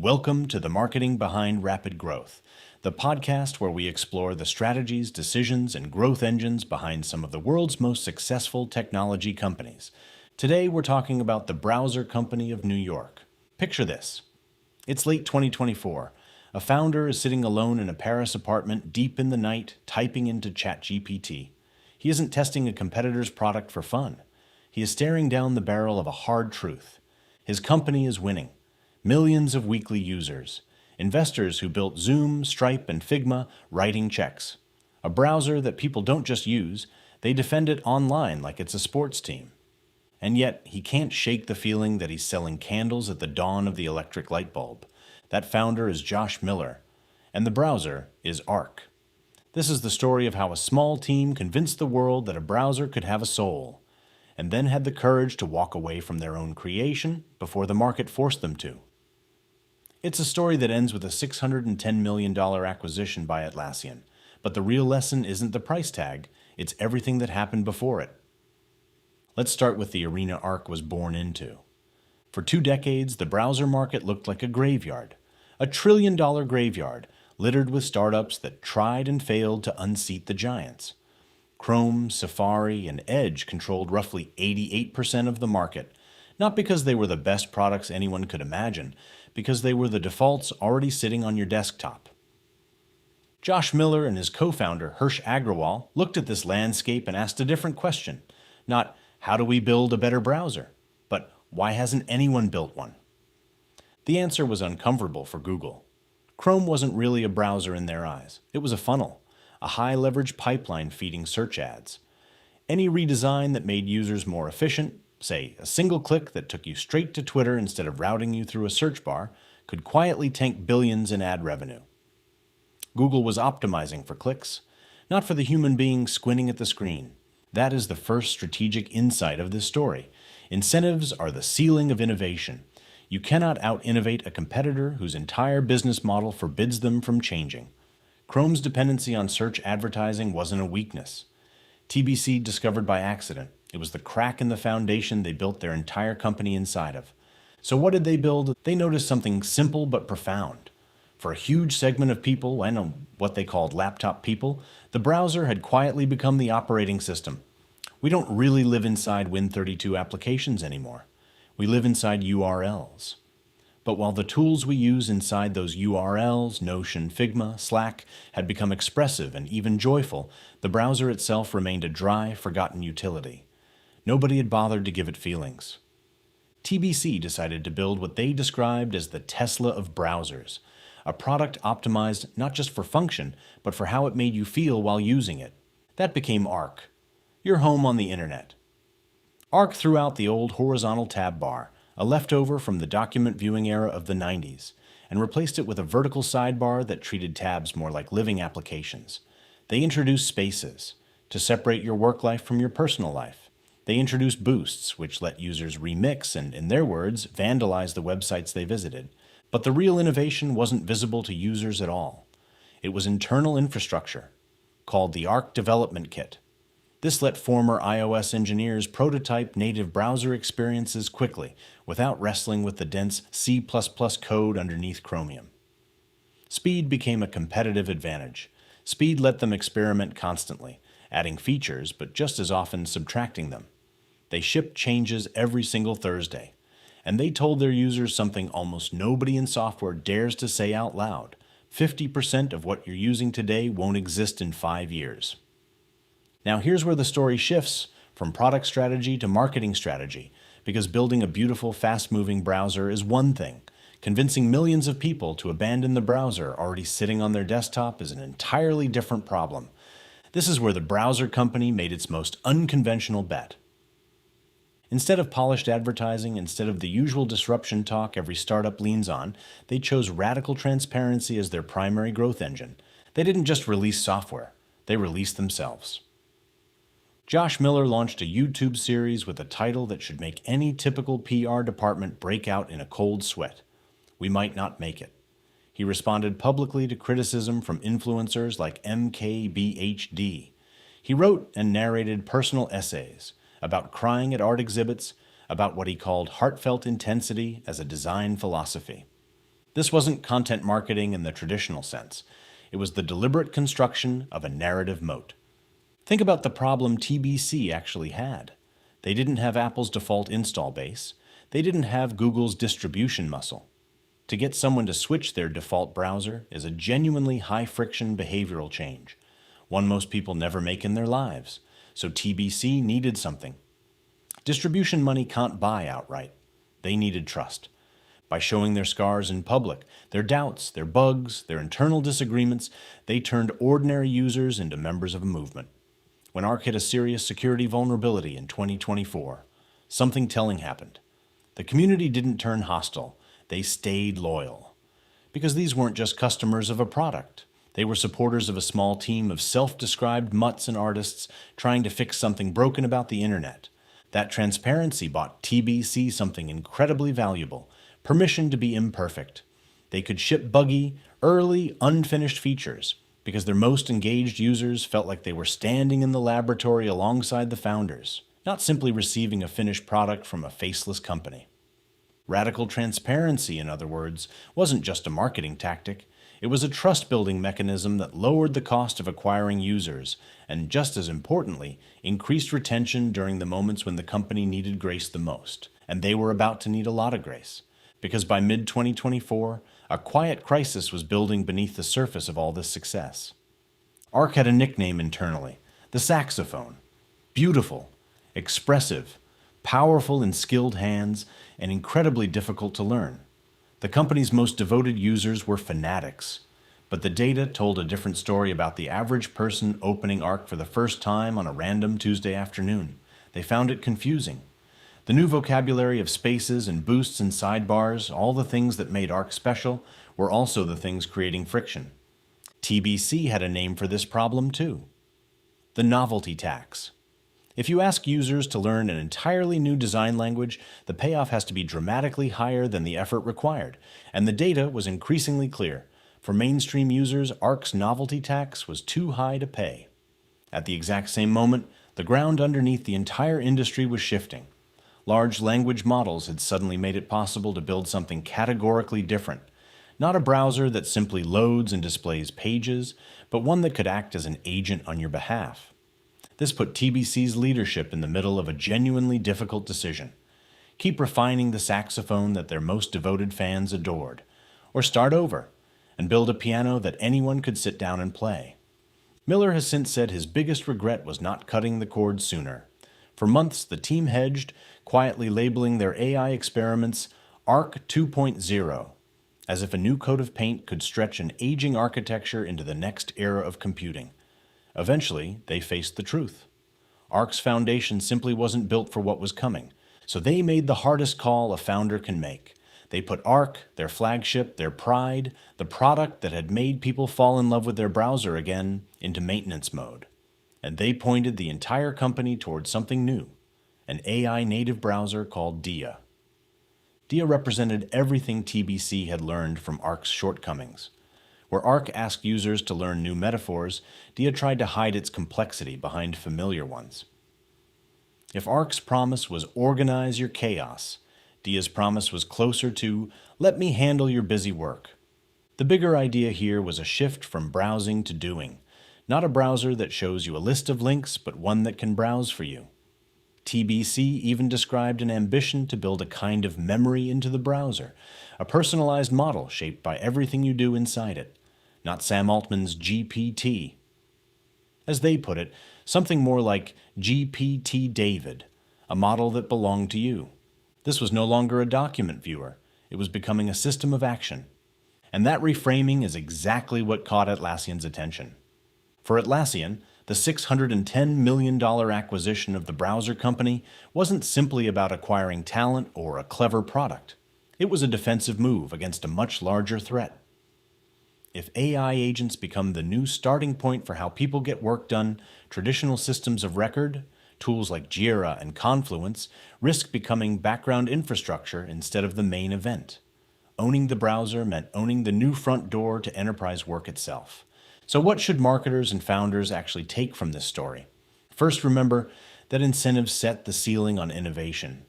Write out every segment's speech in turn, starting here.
Welcome to the Marketing Behind Rapid Growth, the podcast where we explore the strategies, decisions, and growth engines behind some of the world's most successful technology companies. Today we're talking about the Browser Company of New York. Picture this. It's late 2024. A founder is sitting alone in a Paris apartment deep in the night, typing into ChatGPT. He isn't testing a competitor's product for fun. He is staring down the barrel of a hard truth. His company is winning. Millions of weekly users. Investors who built Zoom, Stripe, and Figma writing checks. A browser that people don't just use, they defend it online like it's a sports team. And yet, he can't shake the feeling that he's selling candles at the dawn of the electric light bulb. That founder is Josh Miller, and the browser is Arc. This is the story of how a small team convinced the world that a browser could have a soul, and then had the courage to walk away from their own creation before the market forced them to. It's a story that ends with a $610 million acquisition by Atlassian, but the real lesson isn't the price tag, it's everything that happened before it. Let's start with the arena Arc was born into. For 2 decades, the browser market looked like a graveyard, a $1 trillion graveyard, littered with startups that tried and failed to unseat the giants. Chrome, Safari, and Edge controlled roughly 88% of the market, not because they were the best products anyone could imagine, because they were the defaults already sitting on your desktop. Josh Miller and his co-founder, Harsh Agrawal, looked at this landscape and asked a different question. Not, how do we build a better browser? But, why hasn't anyone built one? The answer was uncomfortable for Google. Chrome wasn't really a browser in their eyes. It was a funnel, a high-leverage pipeline feeding search ads. Any redesign that made users more efficient, say a single click that took you straight to Twitter instead of routing you through a search bar, could quietly tank billions in ad revenue. Google was optimizing for clicks, not for the human being squinting at the screen. That is the first strategic insight of this story. Incentives are the ceiling of innovation. You cannot out-innovate a competitor whose entire business model forbids them from changing. Chrome's dependency on search advertising wasn't a weakness. TBC discovered by accident. It was the crack in the foundation they built their entire company inside of. So what did they build? They noticed something simple but profound. For a huge segment of people, and what they called laptop people, the browser had quietly become the operating system. We don't really live inside Win32 applications anymore. We live inside URLs. But while the tools we use inside those URLs, Notion, Figma, Slack, had become expressive and even joyful, the browser itself remained a dry, forgotten utility. Nobody had bothered to give it feelings. TBC decided to build what they described as the Tesla of browsers, a product optimized not just for function, but for how it made you feel while using it. That became Arc, your home on the internet. Arc threw out the old horizontal tab bar, a leftover from the document viewing era of the 90s, and replaced it with a vertical sidebar that treated tabs more like living applications. They introduced spaces to separate your work life from your personal life. They introduced boosts, which let users remix and, in their words, vandalize the websites they visited. But the real innovation wasn't visible to users at all. It was internal infrastructure, called the Arc Development Kit. This let former iOS engineers prototype native browser experiences quickly, without wrestling with the dense C++ code underneath Chromium. Speed became a competitive advantage. Speed let them experiment constantly, adding features, but just as often subtracting them. They shipped changes every single Thursday, and they told their users something almost nobody in software dares to say out loud. 50% of what you're using today won't exist in 5 years. Now here's where the story shifts from product strategy to marketing strategy, because building a beautiful, fast-moving browser is one thing. Convincing millions of people to abandon the browser already sitting on their desktop is an entirely different problem. This is where the browser company made its most unconventional bet. Instead of polished advertising, instead of the usual disruption talk every startup leans on, they chose radical transparency as their primary growth engine. They didn't just release software, they released themselves. Josh Miller launched a YouTube series with a title that should make any typical PR department break out in a cold sweat. We might not make it. He responded publicly to criticism from influencers like MKBHD. He wrote and narrated personal essays about crying at art exhibits, about what he called heartfelt intensity as a design philosophy. This wasn't content marketing in the traditional sense. It was the deliberate construction of a narrative moat. Think about the problem TBC actually had. They didn't have Apple's default install base. They didn't have Google's distribution muscle. To get someone to switch their default browser is a genuinely high-friction behavioral change, one most people never make in their lives. So TBC needed something. Distribution money can't buy outright. They needed trust. By showing their scars in public, their doubts, their bugs, their internal disagreements, they turned ordinary users into members of a movement. When Arc hit a serious security vulnerability in 2024, something telling happened. The community didn't turn hostile. They stayed loyal. Because these weren't just customers of a product. They were supporters of a small team of self-described mutts and artists trying to fix something broken about the internet. That transparency bought TBC something incredibly valuable: permission to be imperfect. They could ship buggy, early, unfinished features because their most engaged users felt like they were standing in the laboratory alongside the founders, not simply receiving a finished product from a faceless company. Radical transparency, in other words, wasn't just a marketing tactic. It was a trust-building mechanism that lowered the cost of acquiring users and, just as importantly, increased retention during the moments when the company needed grace the most. And they were about to need a lot of grace, because by mid-2024, a quiet crisis was building beneath the surface of all this success. Arc had a nickname internally: the saxophone. Beautiful, expressive, powerful in skilled hands, and incredibly difficult to learn. The company's most devoted users were fanatics, but the data told a different story about the average person opening Arc for the first time on a random Tuesday afternoon. They found it confusing. The new vocabulary of spaces and boosts and sidebars, all the things that made Arc special, were also the things creating friction. TBC had a name for this problem too: the novelty tax. If you ask users to learn an entirely new design language, the payoff has to be dramatically higher than the effort required, and the data was increasingly clear. For mainstream users, Arc's novelty tax was too high to pay. At the exact same moment, the ground underneath the entire industry was shifting. Large language models had suddenly made it possible to build something categorically different. Not a browser that simply loads and displays pages, but one that could act as an agent on your behalf. This put TBC's leadership in the middle of a genuinely difficult decision: keep refining the saxophone that their most devoted fans adored, or start over and build a piano that anyone could sit down and play. Miller has since said his biggest regret was not cutting the cord sooner. For months, the team hedged, quietly labeling their AI experiments Arc 2.0, as if a new coat of paint could stretch an aging architecture into the next era of computing. Eventually, they faced the truth. Arc's foundation simply wasn't built for what was coming, so they made the hardest call a founder can make. They put Arc, their flagship, their pride, the product that had made people fall in love with their browser again, into maintenance mode. And they pointed the entire company towards something new: an AI-native browser called Dia. Dia represented everything TBC had learned from Arc's shortcomings. Where Arc asked users to learn new metaphors, Dia tried to hide its complexity behind familiar ones. If Arc's promise was organize your chaos, Dia's promise was closer to let me handle your busy work. The bigger idea here was a shift from browsing to doing, not a browser that shows you a list of links, but one that can browse for you. TBC even described an ambition to build a kind of memory into the browser, a personalized model shaped by everything you do inside it, not Sam Altman's GPT. As they put it, something more like GPT David, a model that belonged to you. This was no longer a document viewer. It was becoming a system of action. And that reframing is exactly what caught Atlassian's attention. For Atlassian, the $610 million acquisition of the browser company wasn't simply about acquiring talent or a clever product. It was a defensive move against a much larger threat. If AI agents become the new starting point for how people get work done, traditional systems of record, tools like Jira and Confluence, risk becoming background infrastructure instead of the main event. Owning the browser meant owning the new front door to enterprise work itself. So what should marketers and founders actually take from this story? First, remember that incentives set the ceiling on innovation.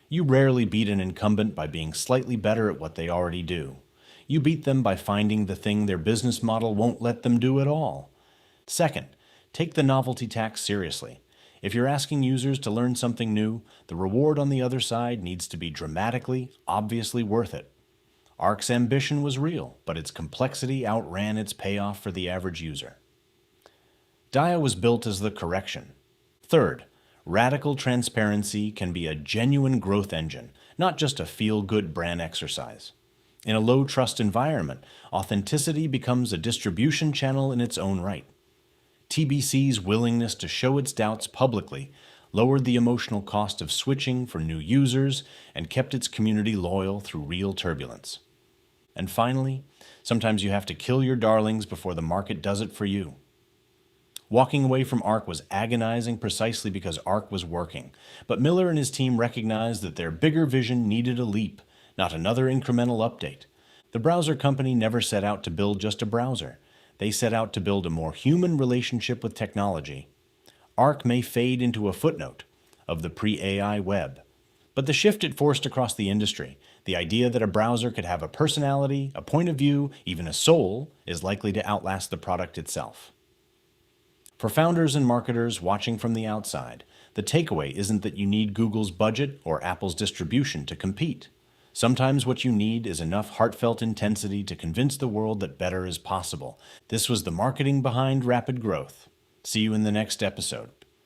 You rarely beat an incumbent by being slightly better at what they already do. You beat them by finding the thing their business model won't let them do at all. Second, take the novelty tax seriously. If you're asking users to learn something new, the reward on the other side needs to be dramatically, obviously worth it. Ark's ambition was real, but its complexity outran its payoff for the average user. Dia was built as the correction. Third, radical transparency can be a genuine growth engine, not just a feel-good brand exercise. In a low-trust environment, authenticity becomes a distribution channel in its own right. TBC's willingness to show its doubts publicly lowered the emotional cost of switching for new users and kept its community loyal through real turbulence. And finally, sometimes you have to kill your darlings before the market does it for you. Walking away from Ark was agonizing precisely because Ark was working, but Miller and his team recognized that their bigger vision needed a leap, not another incremental update. The browser company never set out to build just a browser. They set out to build a more human relationship with technology. Ark may fade into a footnote of the pre-AI web, but the shift it forced across the industry, the idea that a browser could have a personality, a point of view, even a soul, is likely to outlast the product itself. For founders and marketers watching from the outside, the takeaway isn't that you need Google's budget or Apple's distribution to compete. Sometimes what you need is enough heartfelt intensity to convince the world that better is possible. This was the marketing behind rapid growth. See you in the next episode.